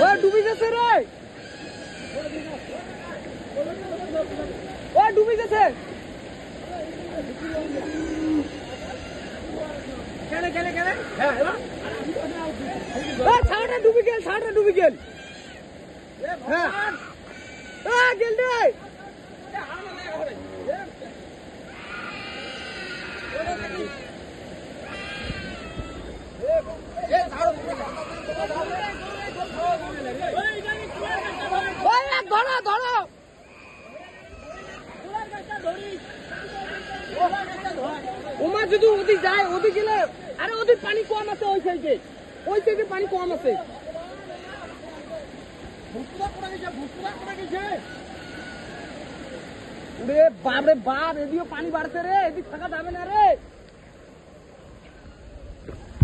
ও ডুবে যাচ্ছে রে, ও ডুবে যাচ্ছে। কেন কেন কেন? ছাড়টা ডুবে গেল, ছাড়টা ডুবে গেল। হ্যাঁ গেল রে। ধরো ধরো, ওমা যদি ওদিক যায়, ওদিক গেলে আরে ওদিক পানি কম আছে, ওই সাইডে পানি কম আছে। বাপ রে বাপ, এদিকে পানি বাড়ছে রে, এদিক থাকা যাবে না রে।